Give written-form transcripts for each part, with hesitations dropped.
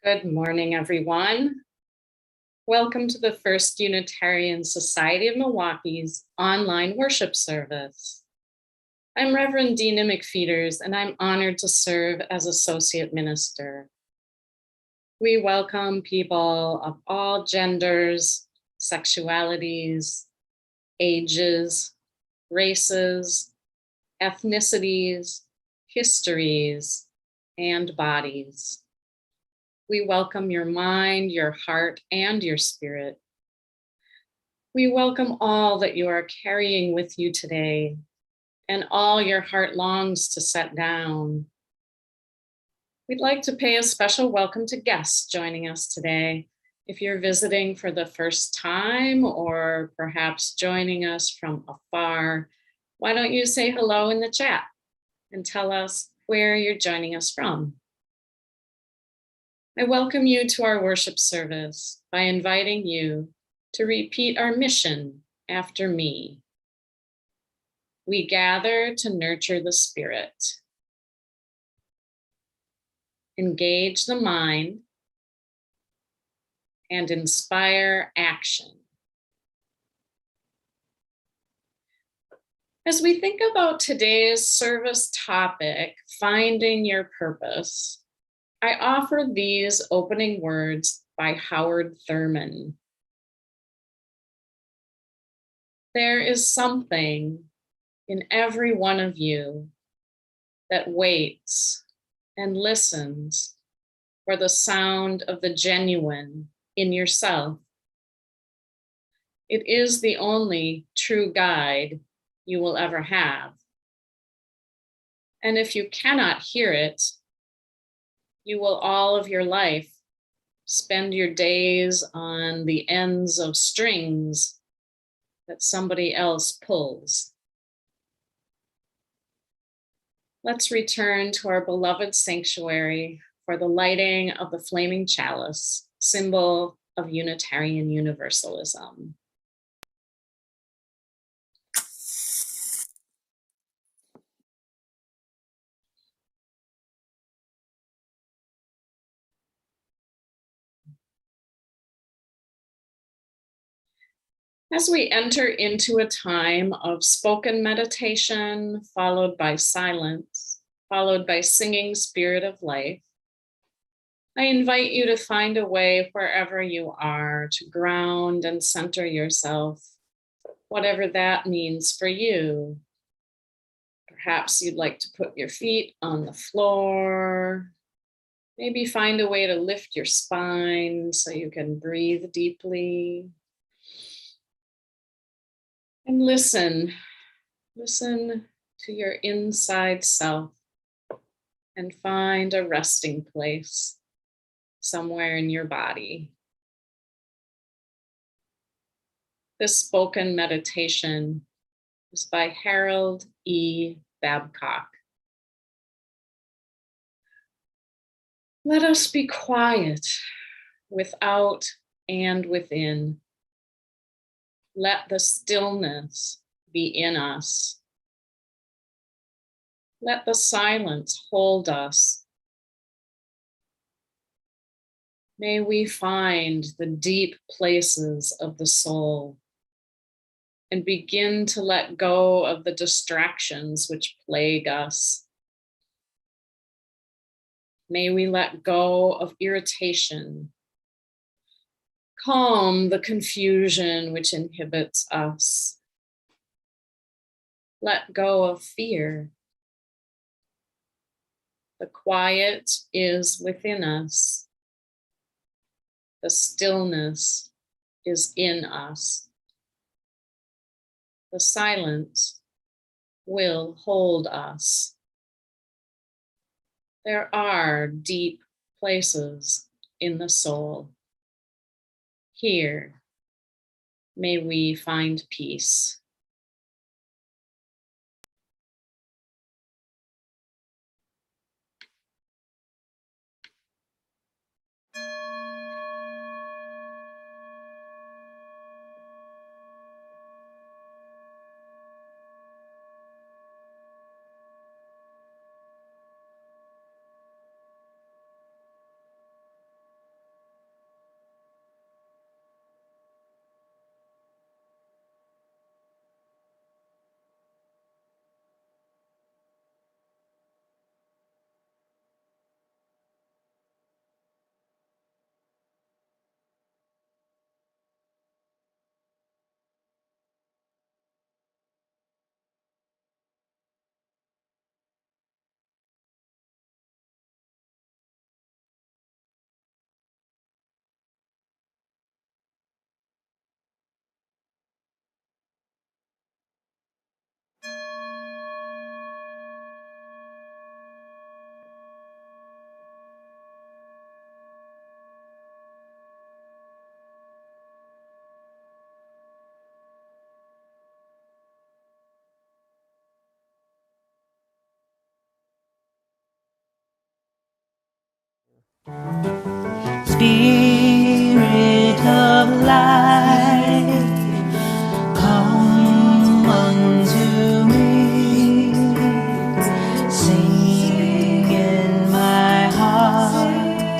Good morning, everyone. Welcome to the First Unitarian Society of Milwaukee's online worship service. I'm Reverend Dina McFeeters, and I'm honored to serve as Associate Minister. We welcome people of all genders, sexualities, ages, races, ethnicities, histories, and bodies. We welcome your mind, your heart, and your spirit. We welcome all that you are carrying with you today and all your heart longs to set down. We'd like to pay a special welcome to guests joining us today. If you're visiting for the first time or perhaps joining us from afar, why don't you say hello in the chat and tell us where you're joining us from? I welcome you to our worship service by inviting you to repeat our mission after me. We gather to nurture the spirit, engage the mind, and inspire action. As we think about today's service topic, finding your purpose, I offer these opening words by Howard Thurman. There is something in every one of you that waits and listens for the sound of the genuine in yourself. It is the only true guide you will ever have. And if you cannot hear it, you will all of your life spend your days on the ends of strings that somebody else pulls. Let's return to our beloved sanctuary for the lighting of the flaming chalice, symbol of Unitarian Universalism. As we enter into a time of spoken meditation, followed by silence, followed by singing Spirit of Life, I invite you to find a way wherever you are to ground and center yourself, whatever that means for you. Perhaps you'd like to put your feet on the floor. Maybe find a way to lift your spine so you can breathe deeply. And listen to your inside self and find a resting place somewhere in your body. This spoken meditation is by Harold E. Babcock. Let us be quiet without and within. Let the stillness be in us. Let the silence hold us. May we find the deep places of the soul and begin to let go of the distractions which plague us. May we let go of irritation, calm the confusion which inhibits us. Let go of fear. The quiet is within us. The stillness is in us. The silence will hold us. There are deep places in the soul. Here, may we find peace. Spirit of life, come unto me. Sing in my heart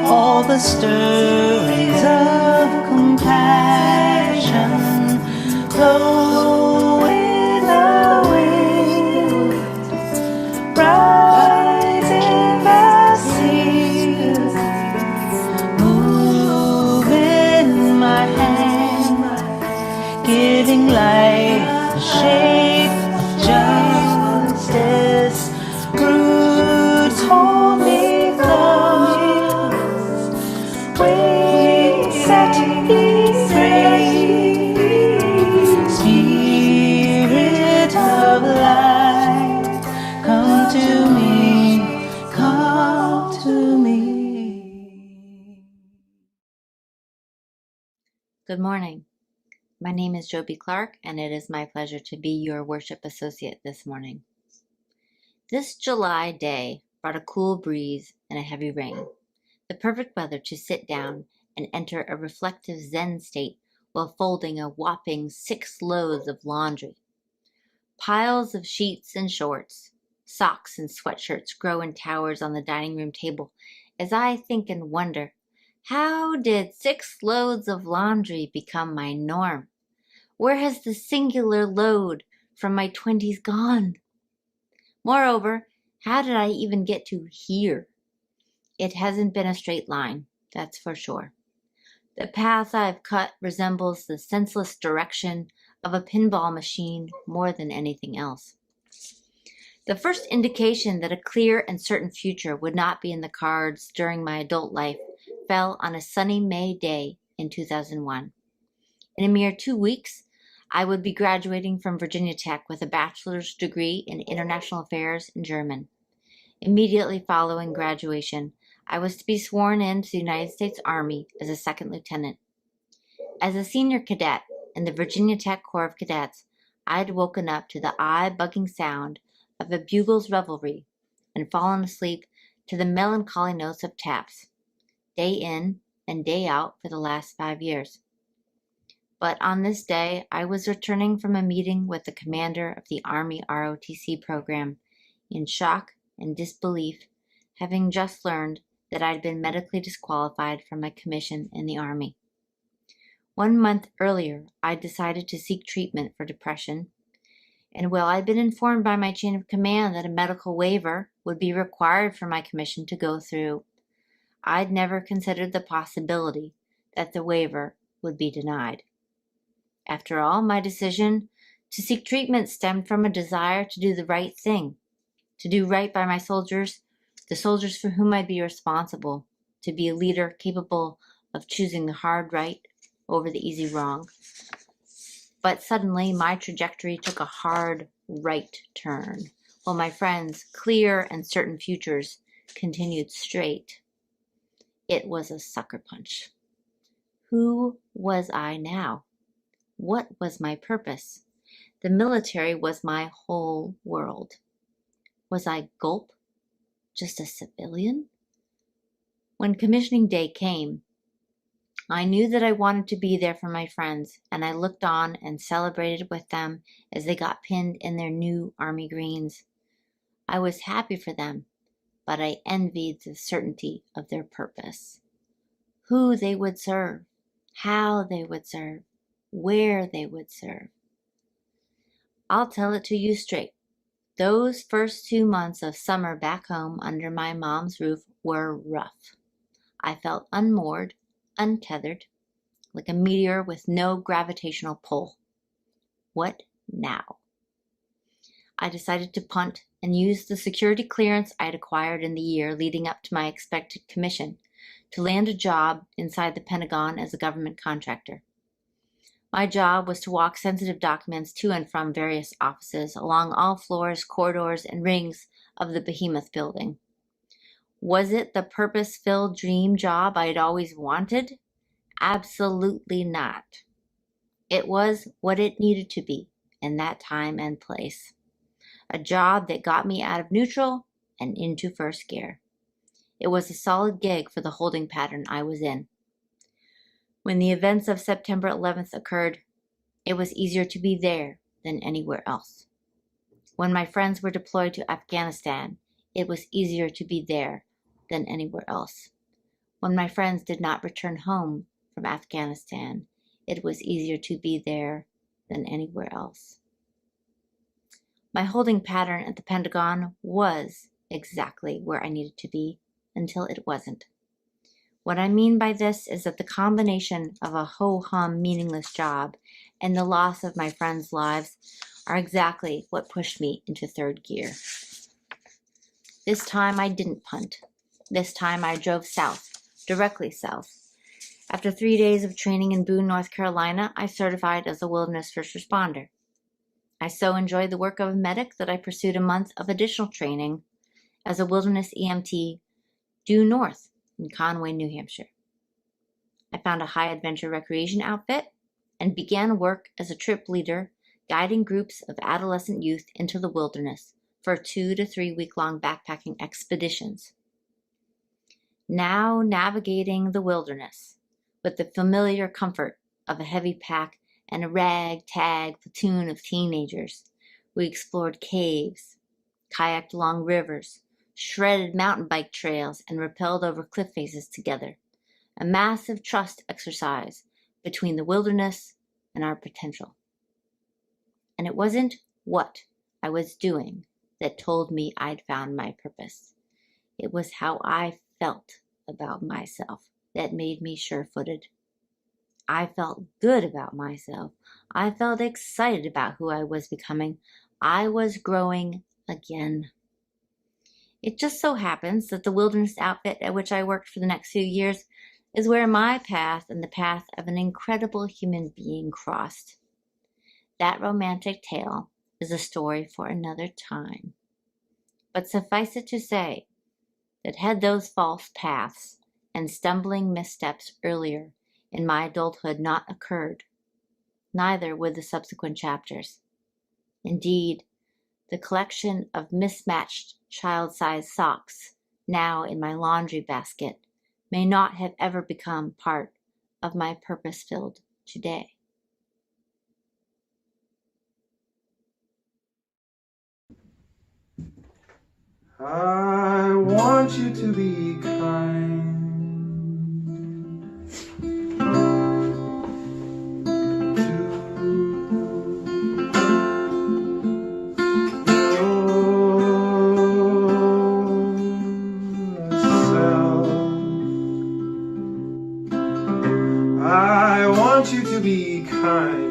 all the stirrings of compassion. Flow with the wind, rise in the seas. Move in my hand, giving life the shape of justice. Roots hold me close, wings set me free. Spirit of light, come to me, come to me. Good morning. My name is Joby Clark, and it is my pleasure to be your worship associate this morning. This July day brought a cool breeze and a heavy rain, the perfect weather to sit down and enter a reflective Zen state while folding a whopping 6 loads of laundry. Piles of sheets and shorts, socks and sweatshirts grow in towers on the dining room table as I think and wonder, how did 6 loads of laundry become my norm? Where has the singular load from my 20s gone? Moreover, how did I even get to here? It hasn't been a straight line, that's for sure. The path I've cut resembles the senseless direction of a pinball machine more than anything else. The first indication that a clear and certain future would not be in the cards during my adult life fell on a sunny May day in 2001. In a mere 2 weeks, I would be graduating from Virginia Tech with a bachelor's degree in international affairs in German. Immediately following graduation, I was to be sworn into the United States Army as a second lieutenant. As a senior cadet in the Virginia Tech Corps of Cadets, I had woken up to the eye-bugging sound of a bugle's revelry and fallen asleep to the melancholy notes of taps, day in and day out for the last 5 years. But on this day, I was returning from a meeting with the commander of the Army ROTC program, in shock and disbelief, having just learned that I'd been medically disqualified from my commission in the Army. 1 month earlier, I decided to seek treatment for depression, and while I'd been informed by my chain of command that a medical waiver would be required for my commission to go through, I'd never considered the possibility that the waiver would be denied. After all, my decision to seek treatment stemmed from a desire to do the right thing, to do right by my soldiers, the soldiers for whom I'd be responsible, to be a leader capable of choosing the hard right over the easy wrong. But suddenly, my trajectory took a hard right turn, while my friends' clear and certain futures continued straight. It was a sucker punch. Who was I now? What was my purpose? The military was my whole world. Was I Gulp? Just a civilian? When commissioning day came, I knew that I wanted to be there for my friends, and I looked on and celebrated with them as they got pinned in their new Army greens. I was happy for them, but I envied the certainty of their purpose. Who they would serve, how they would serve, where they would serve. I'll tell it to you straight. Those first 2 months of summer back home under my mom's roof were rough. I felt unmoored, untethered, like a meteor with no gravitational pull. What now? I decided to punt and use the security clearance I'd acquired in the year leading up to my expected commission to land a job inside the Pentagon as a government contractor. My job was to walk sensitive documents to and from various offices along all floors, corridors, and rings of the behemoth building. Was it the purpose-filled dream job I had always wanted? Absolutely not. It was what it needed to be in that time and place. A job that got me out of neutral and into first gear. It was a solid gig for the holding pattern I was in. When the events of September 11th occurred, it was easier to be there than anywhere else. When my friends were deployed to Afghanistan, it was easier to be there than anywhere else. When my friends did not return home from Afghanistan, it was easier to be there than anywhere else. My holding pattern at the Pentagon was exactly where I needed to be until it wasn't. What I mean by this is that the combination of a ho-hum meaningless job and the loss of my friends' lives are exactly what pushed me into third gear. This time I didn't punt. This time I drove south, directly south. After 3 days of training in Boone, North Carolina, I certified as a wilderness first responder. I so enjoyed the work of a medic that I pursued a month of additional training as a wilderness EMT due north in Conway, New Hampshire. I found a high adventure recreation outfit and began work as a trip leader, guiding groups of adolescent youth into the wilderness for 2 to 3 week-long backpacking expeditions. Now navigating the wilderness with the familiar comfort of a heavy pack and a ragtag platoon of teenagers, we explored caves, kayaked along rivers, shredded mountain bike trails, and rappelled over cliff faces together. A massive trust exercise between the wilderness and our potential. And it wasn't what I was doing that told me I'd found my purpose. It was how I felt about myself that made me sure-footed. I felt good about myself. I felt excited about who I was becoming. I was growing again. It just so happens that the wilderness outfit at which I worked for the next few years is where my path and the path of an incredible human being crossed. That romantic tale is a story for another time. But suffice it to say that had those false paths and stumbling missteps earlier in my adulthood not occurred, neither would the subsequent chapters. Indeed, the collection of mismatched child-sized socks now in my laundry basket may not have ever become part of my purpose-filled today. I want you to be kind to yourself. I want you to be kind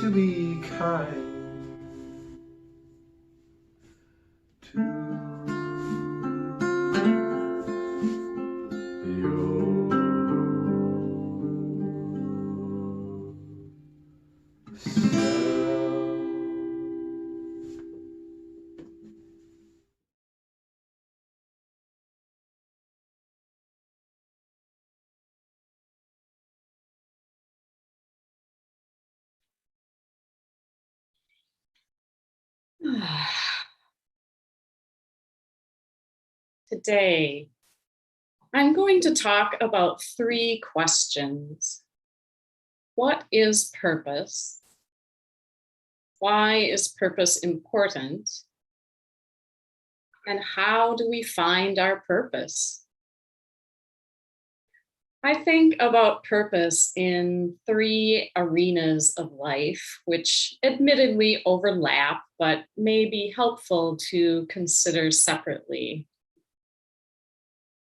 to be kind to Today, I'm going to talk about 3 questions. What is purpose? Why is purpose important? And how do we find our purpose? I think about purpose in three arenas of life, which admittedly overlap, but may be helpful to consider separately.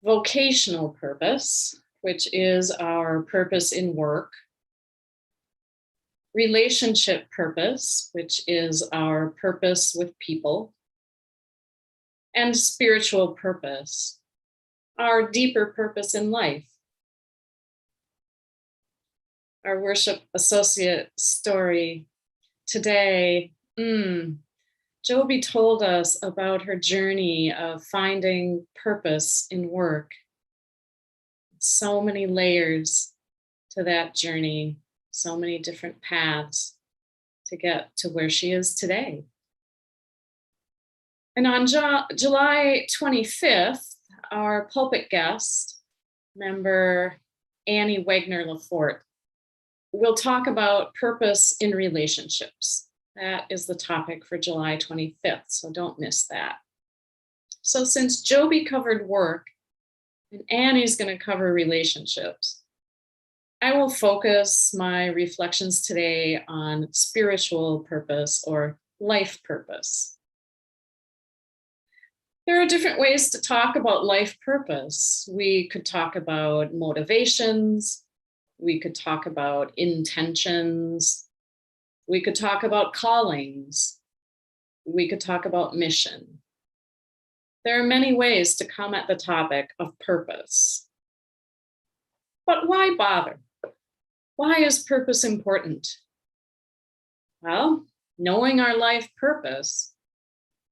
Vocational purpose, which is our purpose in work. Relationship purpose, which is our purpose with people. And spiritual purpose, our deeper purpose in life. Our worship associate story today, Joby told us about her journey of finding purpose in work. So many layers to that journey, so many different paths to get to where she is today. And on July 25th, our pulpit guest, member Annie Wagner-Lafort, will talk about purpose in relationships. That is the topic for July 25th, so don't miss that. So since Joby covered work and Annie's going to cover relationships, I will focus my reflections today on spiritual purpose or life purpose. There are different ways to talk about life purpose. We could talk about motivations. We could talk about intentions. We could talk about callings. We could talk about mission. There are many ways to come at the topic of purpose. But why bother? Why is purpose important? Well, knowing our life purpose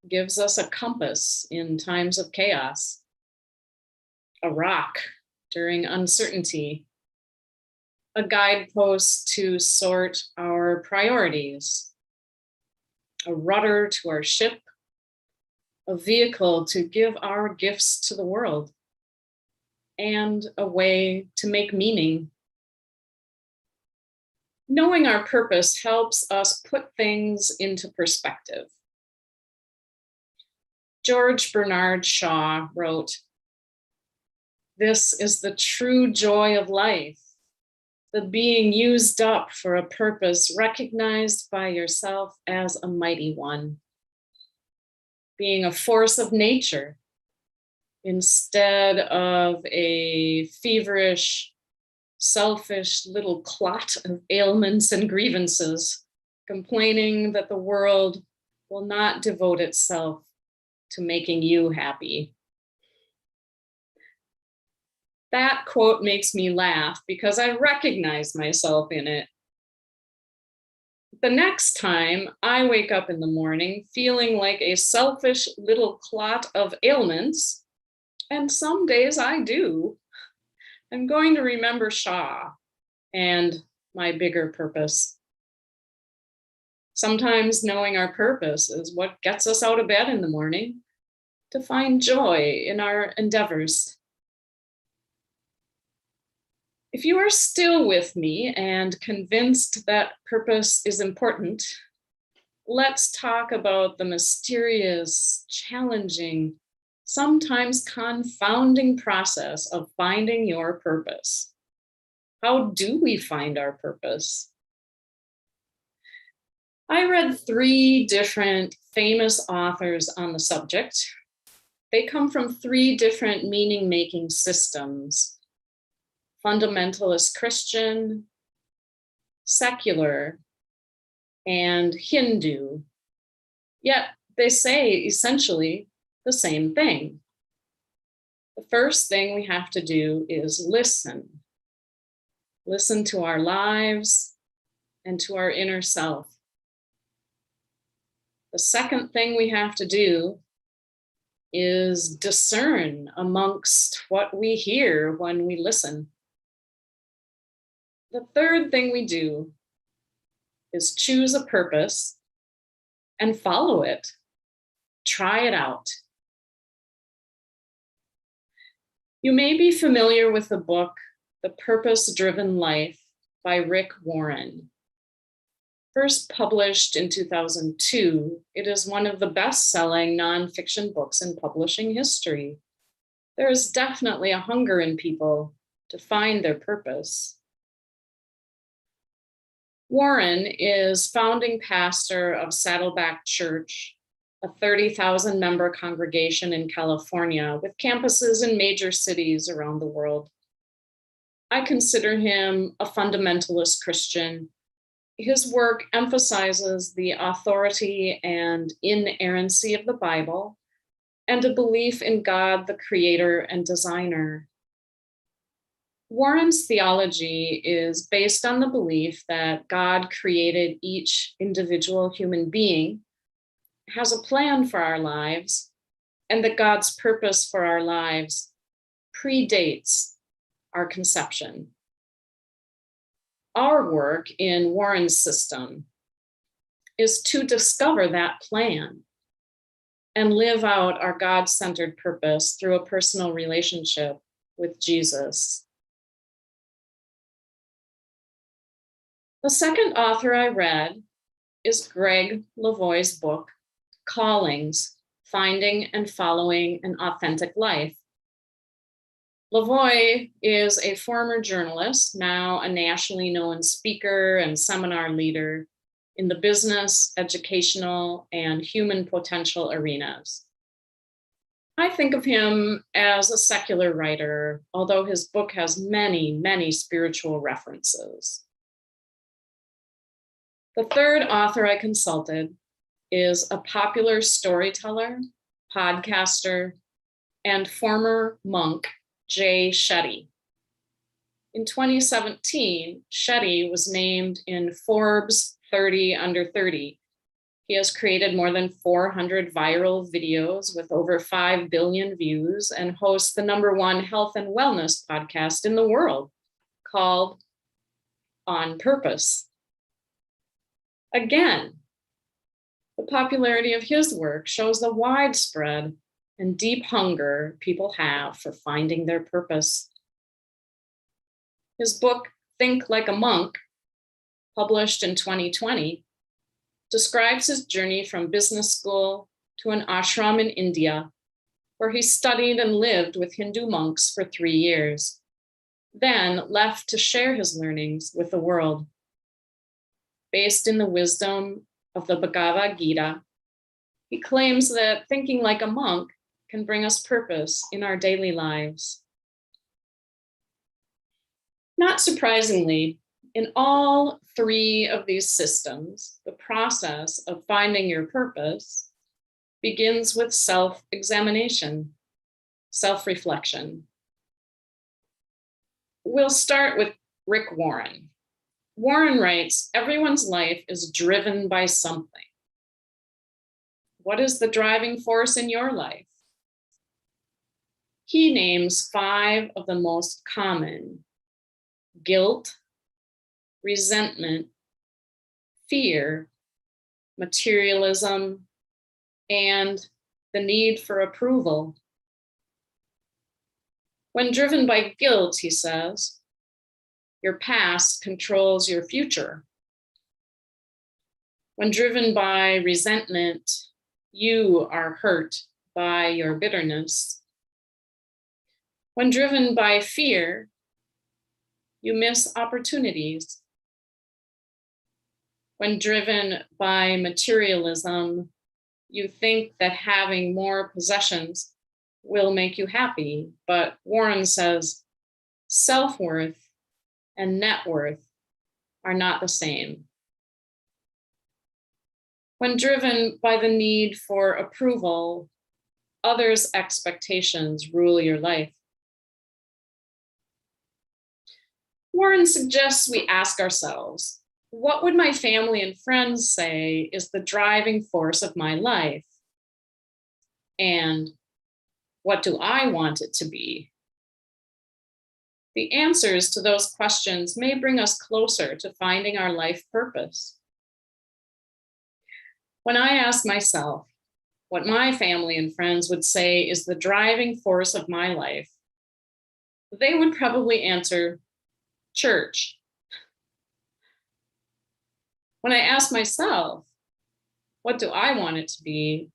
gives us a compass in times of chaos, a rock during uncertainty, a guidepost to sort our priorities, a rudder to our ship, a vehicle to give our gifts to the world, and a way to make meaning. Knowing our purpose helps us put things into perspective. George Bernard Shaw wrote, "This is the true joy of life, the being used up for a purpose recognized by yourself as a mighty one, being a force of nature instead of a feverish, selfish little clot of ailments and grievances, complaining that the world will not devote itself to making you happy." That quote makes me laugh because I recognize myself in it. The next time I wake up in the morning feeling like a selfish little clot of ailments, and some days I do, I'm going to remember Shaw and my bigger purpose. Sometimes knowing our purpose is what gets us out of bed in the morning to find joy in our endeavors. If you are still with me and convinced that purpose is important, let's talk about the mysterious, challenging, sometimes confounding process of finding your purpose. How do we find our purpose? I read 3 different famous authors on the subject. They come from 3 different meaning-making systems: fundamentalist Christian, secular, and Hindu. Yet they say essentially the same thing. The first thing we have to do is listen. Listen to our lives and to our inner self. The second thing we have to do is discern amongst what we hear when we listen. The third thing we do is choose a purpose and follow it. Try it out. You may be familiar with the book, The Purpose-Driven Life by Rick Warren. First published in 2002, it is one of the best-selling nonfiction books in publishing history. There is definitely a hunger in people to find their purpose. Warren is founding pastor of Saddleback Church, a 30,000 member congregation in California with campuses in major cities around the world. I consider him a fundamentalist Christian. His work emphasizes the authority and inerrancy of the Bible and a belief in God, the creator and designer. Warren's theology is based on the belief that God created each individual human being, has a plan for our lives, and that God's purpose for our lives predates our conception. Our work in Warren's system is to discover that plan and live out our God-centered purpose through a personal relationship with Jesus. The second author I read is Greg Lavoie's book, Callings: Finding and Following an Authentic Life. Lavoie is a former journalist, now a nationally known speaker and seminar leader in the business, educational, and human potential arenas. I think of him as a secular writer, although his book has many, many spiritual references. The third author I consulted is a popular storyteller, podcaster, and former monk, Jay Shetty. In 2017, Shetty was named in Forbes 30 Under 30. He has created more than 400 viral videos with over 5 billion views and hosts the #1 health and wellness podcast in the world called On Purpose. Again, the popularity of his work shows the widespread and deep hunger people have for finding their purpose. His book, Think Like a Monk, published in 2020, describes his journey from business school to an ashram in India, where he studied and lived with Hindu monks for 3 years, then left to share his learnings with the world. Based in the wisdom of the Bhagavad Gita, he claims that thinking like a monk can bring us purpose in our daily lives. Not surprisingly, in all 3 of these systems, the process of finding your purpose begins with self-examination, self-reflection. We'll start with Rick Warren. Warren writes, everyone's life is driven by something. What is the driving force in your life? He names 5 of the most common: guilt, resentment, fear, materialism, and the need for approval. When driven by guilt, he says, your past controls your future. When driven by resentment, you are hurt by your bitterness. When driven by fear, you miss opportunities. When driven by materialism, you think that having more possessions will make you happy. But Warren says self-worth and net worth are not the same. When driven by the need for approval, others' expectations rule your life. Warren suggests we ask ourselves, what would my family and friends say is the driving force of my life? And what do I want it to be? The answers to those questions may bring us closer to finding our life purpose. When I ask myself what my family and friends would say is the driving force of my life, they would probably answer church. When I ask myself, what do I want it to be?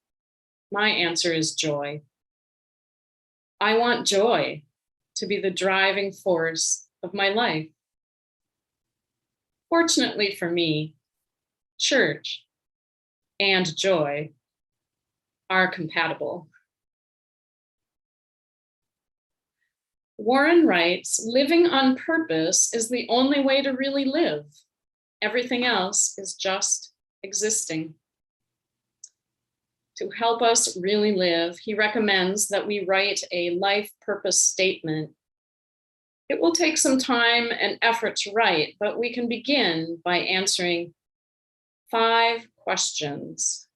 My answer is joy. I want joy to be the driving force of my life. Fortunately for me, church and joy are compatible. Warren writes, living on purpose is the only way to really live. Everything else is just existing. To help us really live, he recommends that we write a life purpose statement. It will take some time and effort to write, but we can begin by answering 5 questions.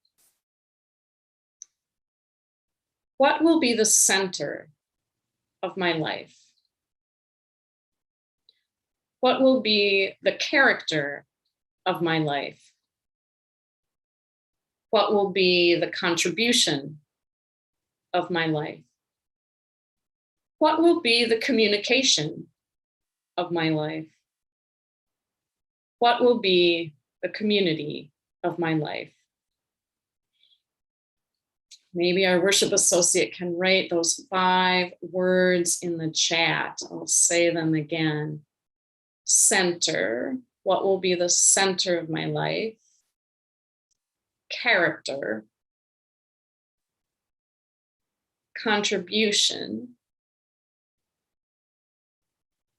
What will be the center of my life? What will be the character of my life? What will be the contribution of my life? What will be the communication of my life? What will be the community of my life? Maybe our worship associate can write those 5 words in the chat. I'll say them again. Center. What will be the center of my life? Character. Contribution.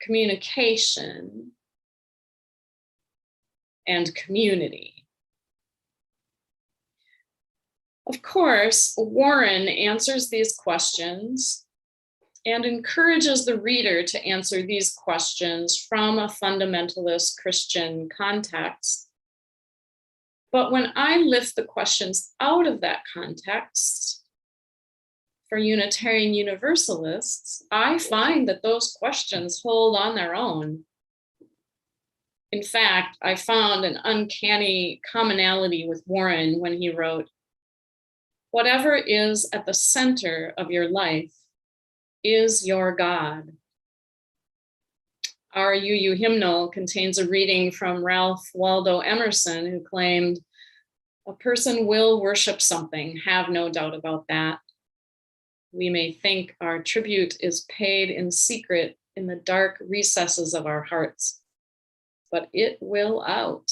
Communication. And community. Of course, Warren answers these questions and encourages the reader to answer these questions from a fundamentalist Christian context. But when I lift the questions out of that context, for Unitarian Universalists, I find that those questions hold on their own. In fact, I found an uncanny commonality with Warren when he wrote, "Whatever is at the center of your life is your God." Our UU hymnal contains a reading from Ralph Waldo Emerson, who claimed, "A person will worship something, have no doubt about that. We may think our tribute is paid in secret in the dark recesses of our hearts, but it will out.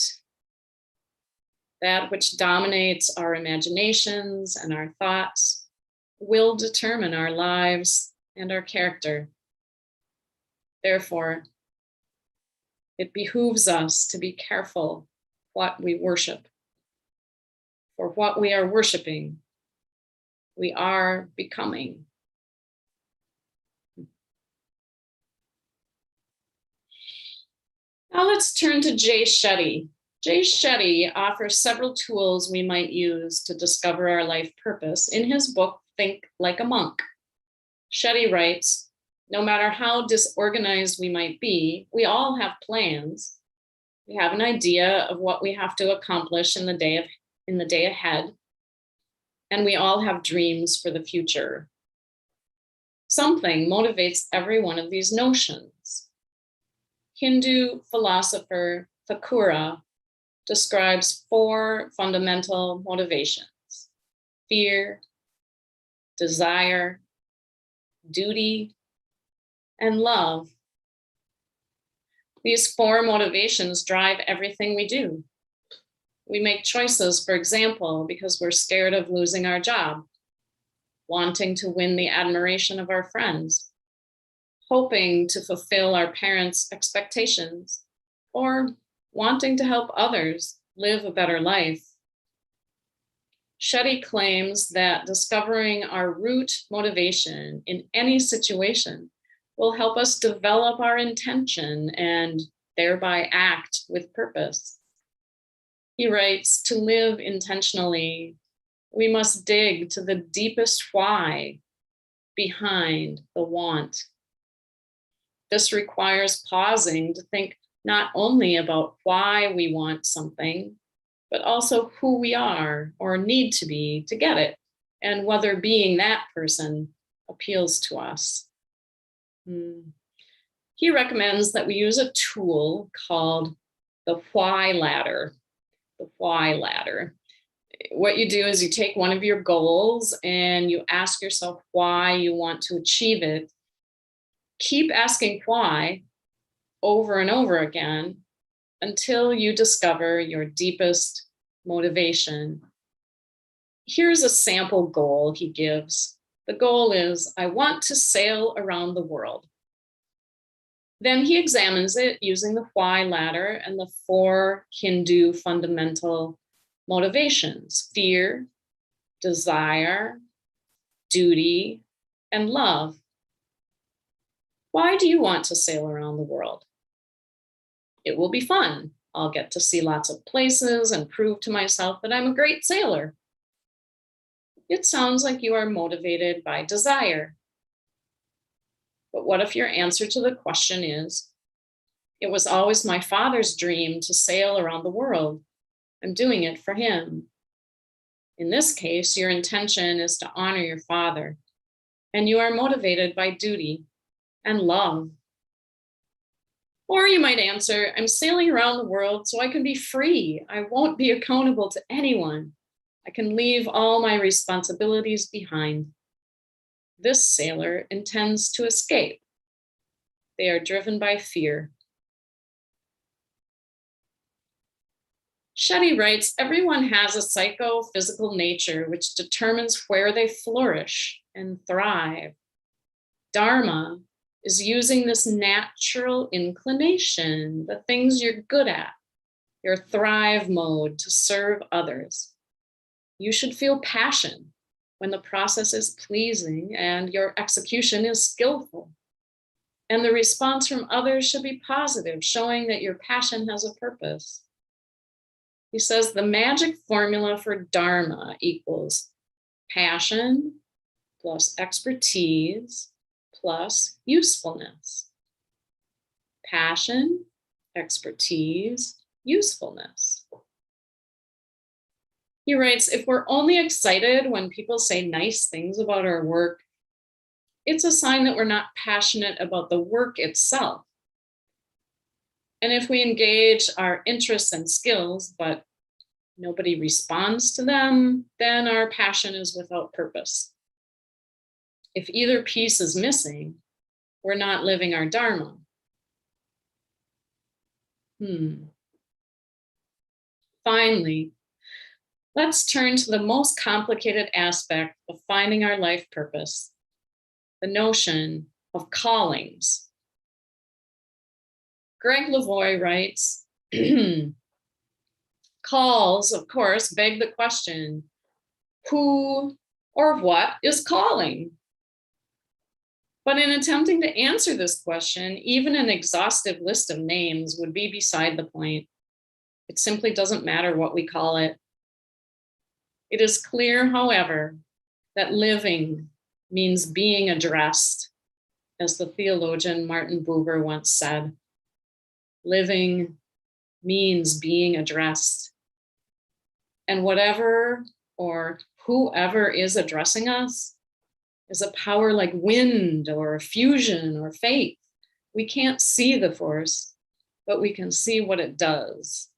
That which dominates our imaginations and our thoughts will determine our lives and our character. Therefore, it behooves us to be careful what we worship. For what we are worshiping, we are becoming." Now let's turn to Jay Shetty. Jay Shetty offers several tools we might use to discover our life purpose in his book, Think Like a Monk. Shetty writes, "No matter how disorganized we might be, we all have plans. We have an idea of what we have to accomplish in the day ahead, and we all have dreams for the future. Something motivates every one of these notions." Hindu philosopher Thakura describes 4 fundamental motivations: fear, desire, duty, and love. These 4 motivations drive everything we do. We make choices, for example, because we're scared of losing our job, wanting to win the admiration of our friends, hoping to fulfill our parents' expectations, or wanting to help others live a better life. Shetty claims that discovering our root motivation in any situation will help us develop our intention and thereby act with purpose. He writes, "To live intentionally, we must dig to the deepest why behind the want. This requires pausing to think not only about why we want something, but also who we are or need to be to get it, and whether being that person appeals to us." He recommends that we use a tool called the why ladder. the why ladder. What you do is you take one of your goals and you ask yourself why you want to achieve it. Keep asking why over and over again until you discover your deepest motivation. Here's a sample goal he gives. The goal is, I want to sail around the world. Then he examines it using the why ladder and the 4 Hindu fundamental motivations: fear, desire, duty, and love. Why do you want to sail around the world? It will be fun. I'll get to see lots of places and prove to myself that I'm a great sailor. It sounds like you are motivated by desire. But what if your answer to the question is, it was always my father's dream to sail around the world. I'm doing it for him. In this case, your intention is to honor your father, and you are motivated by duty and love. Or you might answer, I'm sailing around the world so I can be free. I won't be accountable to anyone. I can leave all my responsibilities behind. This sailor intends to escape. They are driven by fear. Shetty writes, everyone has a psychophysical nature which determines where they flourish and thrive. Dharma is using this natural inclination, the things you're good at, your thrive mode to serve others. You should feel passion when the process is pleasing and your execution is skillful. And the response from others should be positive, showing that your passion has a purpose. He says the magic formula for Dharma equals passion plus expertise plus usefulness. Passion, expertise, usefulness. He writes, if we're only excited when people say nice things about our work, it's a sign that we're not passionate about the work itself. And if we engage our interests and skills, but nobody responds to them, then our passion is without purpose. If either piece is missing, we're not living our Dharma. Finally, let's turn to the most complicated aspect of finding our life purpose, the notion of callings. Greg Lavoie writes, calls, of course, beg the question, who or what is calling? But in attempting to answer this question, even an exhaustive list of names would be beside the point. It simply doesn't matter what we call it. It is clear, however, that living means being addressed, as the theologian Martin Buber once said. Living means being addressed. And whatever or whoever is addressing us is a power like wind or fusion or faith. We can't see the force, but we can see what it does.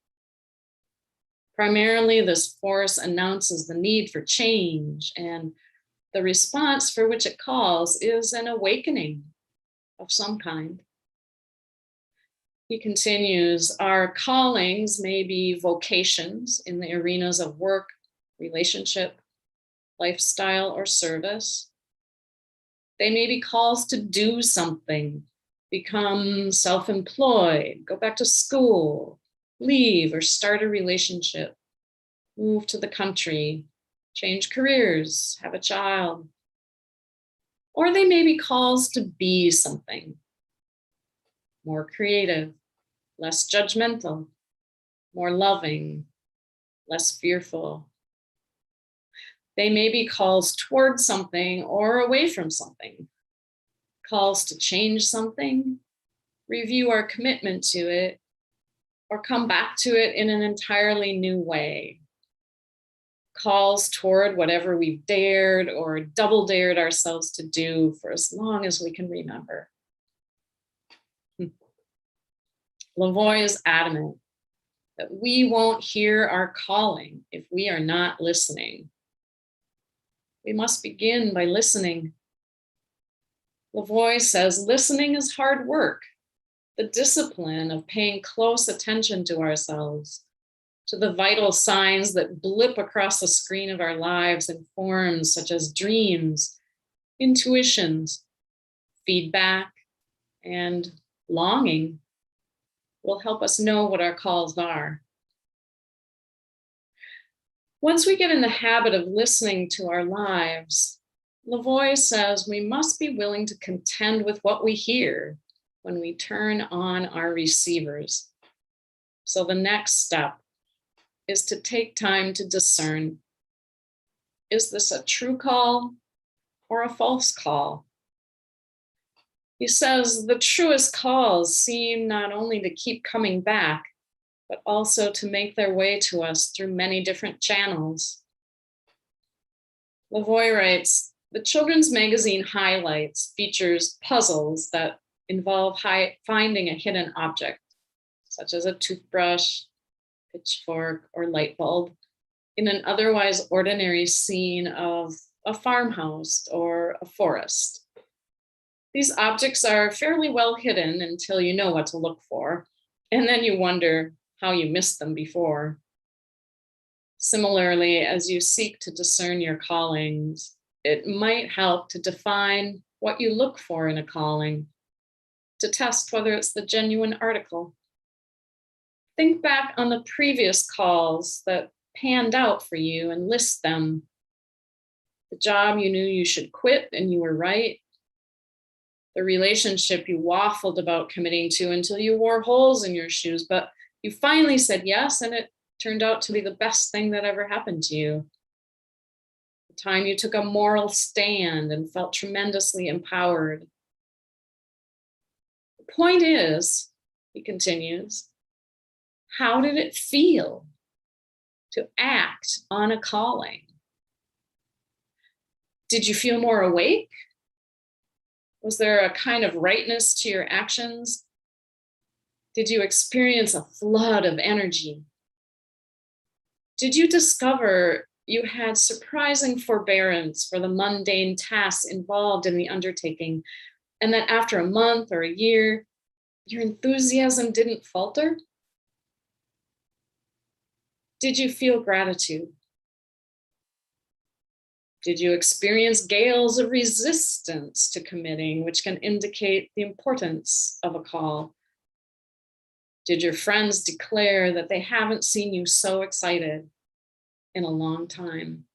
Primarily, this force announces the need for change, and the response for which it calls is an awakening of some kind. He continues, our callings may be vocations in the arenas of work, relationship, lifestyle, or service. They may be calls to do something, become self-employed, go back to school, leave or start a relationship, move to the country, change careers, have a child. Or they may be calls to be something, more creative, less judgmental, more loving, less fearful. They may be calls towards something or away from something, calls to change something, review our commitment to it, or come back to it in an entirely new way. Calls toward whatever we've dared or double dared ourselves to do for as long as we can remember. Lavoie is adamant. that we won't hear our calling if we are not listening. We must begin by listening. Lavoie says listening is hard work, the discipline of paying close attention to ourselves, to the vital signs that blip across the screen of our lives in forms such as dreams, intuitions, feedback, and longing will help us know what our calls are. Once we get in the habit of listening to our lives, Lavoie says we must be willing to contend with what we hear when we turn on our receivers. So the next step is to take time to discern, is this a true call or a false call? He says the truest calls seem not only to keep coming back, but also to make their way to us through many different channels. Lavoie writes, the children's magazine Highlights features puzzles that involve finding a hidden object, such as a toothbrush, pitchfork, or light bulb, in an otherwise ordinary scene of a farmhouse or a forest. These objects are fairly well hidden until you know what to look for, and then you wonder how you missed them before. Similarly, as you seek to discern your callings, it might help to define what you look for in a calling, to test whether it's the genuine article. Think back on the previous calls that panned out for you and list them. The job you knew you should quit and you were right. The relationship you waffled about committing to until you wore holes in your shoes, but you finally said yes, and it turned out to be the best thing that ever happened to you. The time you took a moral stand and felt tremendously empowered. The point is, he continues, how did it feel to act on a calling? Did you feel more awake? Was there a kind of rightness to your actions? Did you experience a flood of energy? Did you discover you had surprising forbearance for the mundane tasks involved in the undertaking, and that after a month or a year, your enthusiasm didn't falter? Did you feel gratitude? Did you experience gales of resistance to committing, which can indicate the importance of a call? Did your friends declare that they haven't seen you so excited in a long time?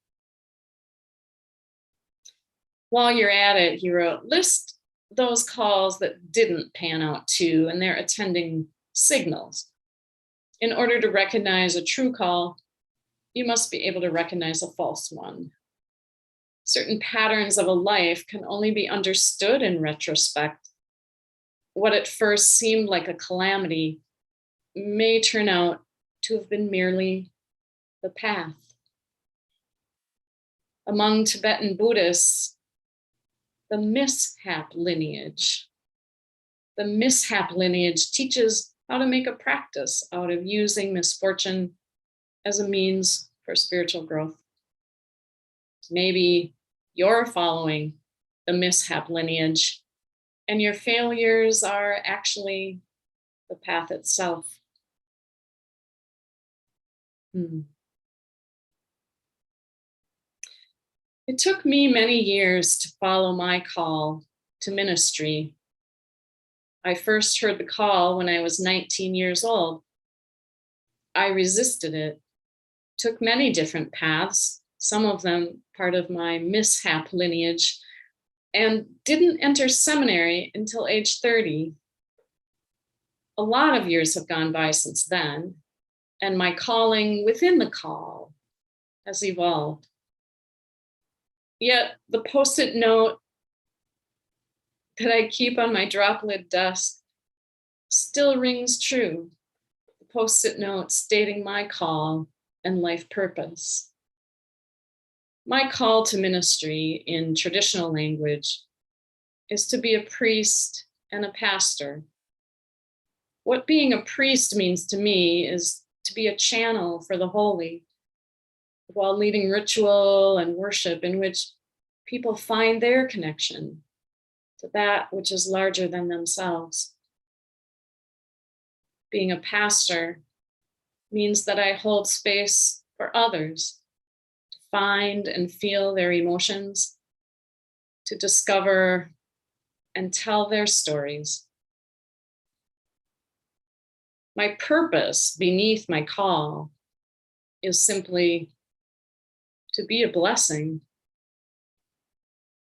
While you're at it, he wrote, list those calls that didn't pan out too, and their attending signals. In order to recognize a true call, you must be able to recognize a false one. Certain patterns of a life can only be understood in retrospect. What at first seemed like a calamity may turn out to have been merely the path. Among Tibetan Buddhists, the mishap lineage teaches how to make a practice out of using misfortune as a means for spiritual growth. Maybe you're following the mishap lineage, and your failures are actually the path itself. It took me many years to follow my call to ministry. I first heard the call when I was 19 years old. I resisted it, took many different paths, some of them part of my mishap lineage, and didn't enter seminary until age 30. A lot of years have gone by since then, and my calling within the call has evolved. Yet the Post-it note that I keep on my drop lid desk still rings true. The Post-it note stating my call and life purpose. My call to ministry in traditional language is to be a priest and a pastor. What being a priest means to me is to be a channel for the holy, while leading ritual and worship in which people find their connection to that which is larger than themselves. Being a pastor means that I hold space for others to find and feel their emotions, to discover and tell their stories. My purpose beneath my call is simply to be a blessing.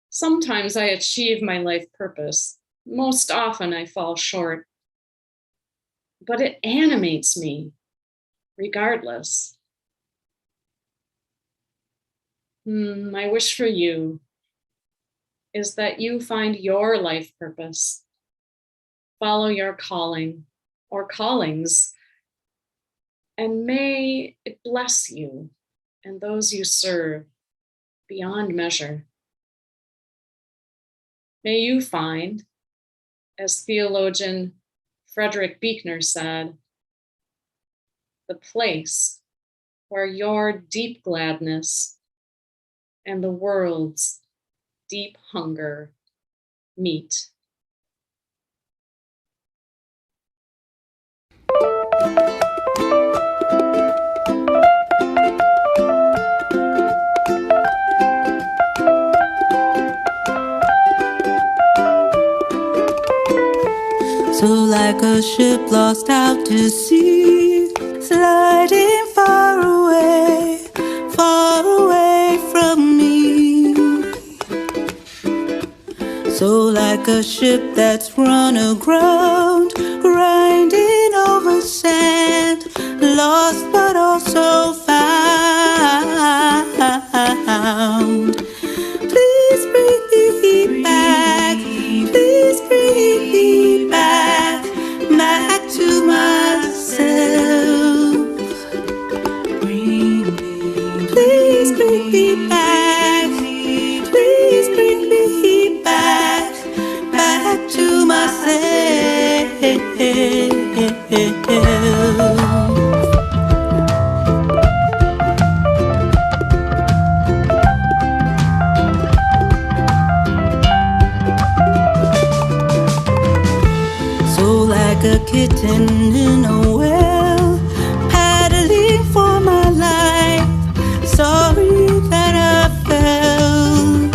Sometimes I achieve my life purpose. Most often I fall short. But it animates me regardless. My wish for you is that you find your life purpose, follow your calling or callings, and may it bless you and those you serve beyond measure. May you find, as theologian Frederick Buechner said, the place where your deep gladness and the world's deep hunger meet. So like a ship lost out to sea, sliding far away from me. So like a ship that's run aground, grinding over sand, lost but also found. Please bring me back, please bring me back, back to myself. Please bring me back, please bring me back, back to myself. So like a kitten in a well, paddling for my life, sorry that I fell.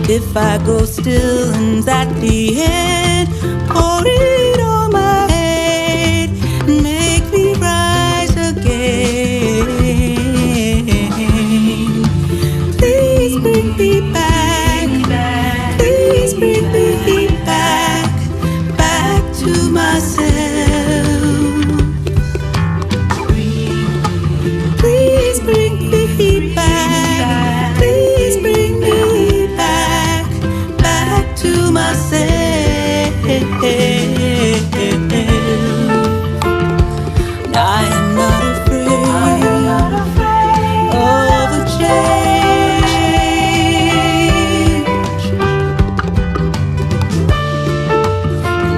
If I go still and at the end, pour it on my head, make me rise again. Please bring me back, please bring me back, back to myself. Please bring me back, please bring me back, back to myself. I am not afraid of a change.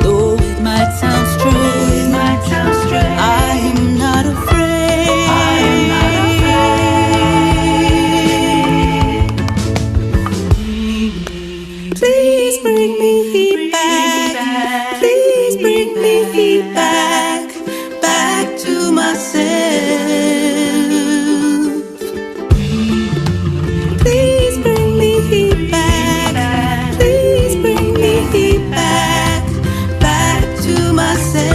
Though it might sound strange, I am not afraid. Please bring me back, please bring me back, back to myself. Please bring me back, please bring me back, back to myself.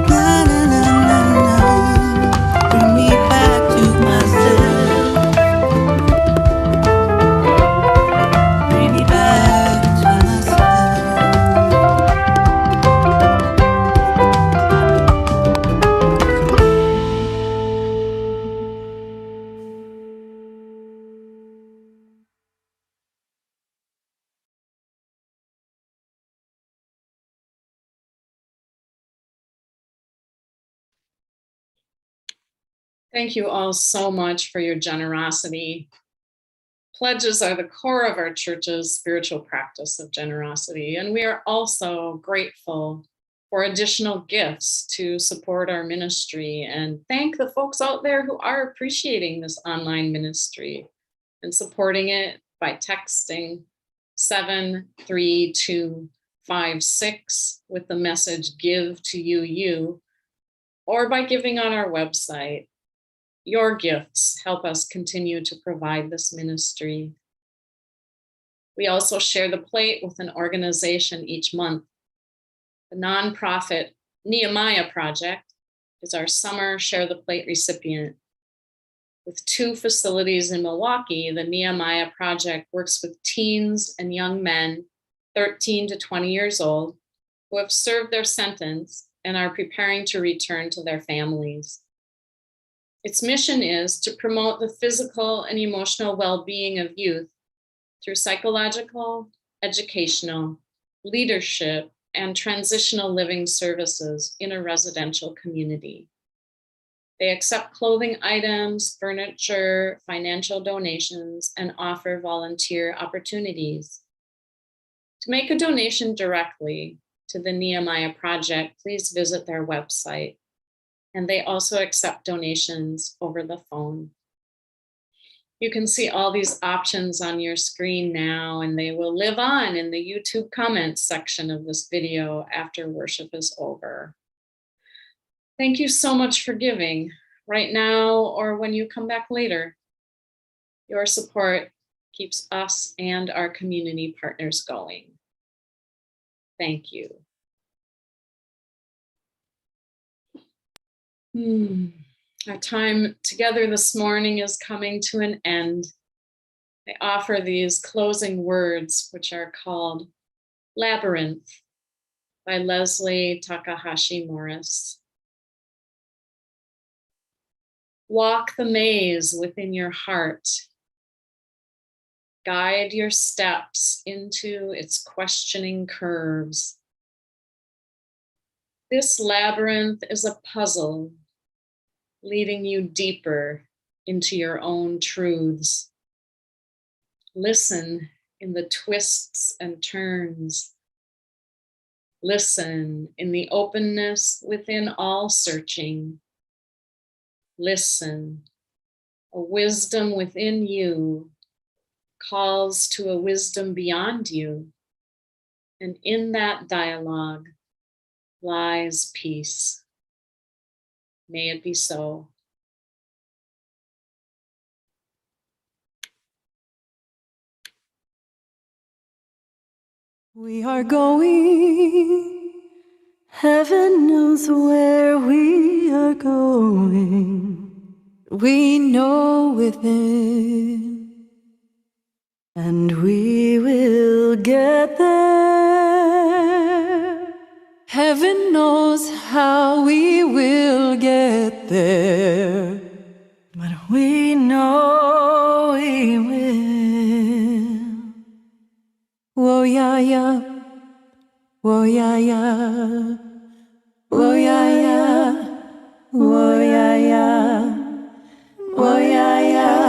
Na, na, na, na, na. Bring me back to myself. Bring me back to myself. Thank you all so much for your generosity Pledges are the core of our church's spiritual practice of generosity, and we are also grateful for additional gifts to support our ministry and thank the folks out there who are appreciating this online ministry and supporting it by texting 73256 with the message "Give to you," or by giving on our website. Your gifts help us continue to provide this ministry. We also share the plate with an organization each month. The nonprofit Nehemiah Project is our summer Share the Plate recipient. With 2 facilities in Milwaukee, the Nehemiah Project works with teens and young men, 13 to 20 years old, who have served their sentence and are preparing to return to their families. Its mission is to promote the physical and emotional well-being of youth through psychological, educational, leadership, and transitional living services in a residential community. They accept clothing items, furniture, financial donations, and offer volunteer opportunities. To make a donation directly to the Nehemiah Project, please visit their website. And they also accept donations over the phone. You can see all these options on your screen now, and they will live on in the YouTube comments section of this video after worship is over. Thank you so much for giving right now or when you come back later. Your support keeps us and our community partners going. Thank you. Our time together this morning is coming to an end. I offer these closing words, which are called Labyrinth by Leslie Takahashi Morris. Walk the maze within your heart. Guide your steps into its questioning curves. This labyrinth is a puzzle leading you deeper into your own truths. Listen in the twists and turns. Listen in the openness within all searching. Listen, a wisdom within you calls to a wisdom beyond you, and in that dialogue lies peace. May it be so. We are going, heaven knows where we are going. We know within, and we will get there. Heaven knows how we will get there, but we know we will. Whoa, yeah, yeah. Whoa, yeah, yeah. Whoa, yeah, yeah. Whoa, yeah, yeah. Whoa, yeah, yeah.